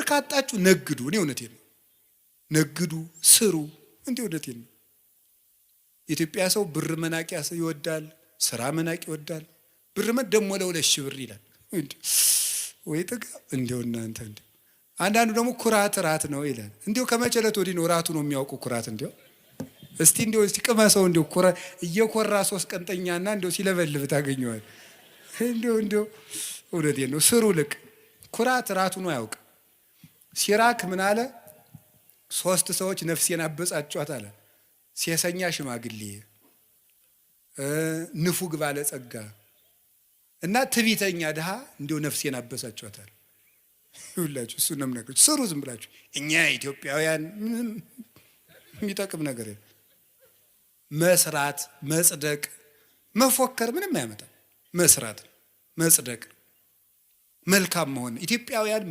ካጣችሁ ነግዱ። እኔ እውነቴን ነው። ነግዱ፣ ስሩ። እንዴ እውነቴን ነው። ኢትዮጵያ ሰው ብር መናቅ ይወዳል፣ ስራ መናቅ ይወዳል። ብር ደግሞ ለ2,000 ብር ይላል። ወይ ጥጋ እንደው እናንተ እንዴ! አንዳንዱ ደግሞ ኩራት ራት ነው ይላል። እንደው ከመጨለት ወዲህ ነው ራቱ ነው የሚያውቁ ኩራት። እንደው እስቲ እንደው እስቲ ቅመሰው እንደው ኩራት እየኮራ 3 ቀንጠኛና እንደው ሲለበልብ ታገኘዋል። እንደው እውነቴን ነው። ስሩ ልቅ ኩራት ራቱ ነው ያውቅ። ሲራክ ምን አለ? 3 ሰዎች ነፍሴን አበጻጯት አለ። ሴሰኛ ሽማግሌ፣ ንፉግ ባለጸጋ እና ትዕቢተኛ ድሃ እንደው ነፍሴን አበሳጯታል። ይሁላችሁ እሱ ነው ነገር። ስሩ ዝም ብላችሁ። እኛ ኢትዮጵያውያን ምንም የሚጠቅም ነገር የለም። መስራት፣ መጽደቅ፣ መፎከር ምንም አያመጣም። መስራት፣ መጽደቅ፣ መልካም መሆን ኢትዮጵያውያን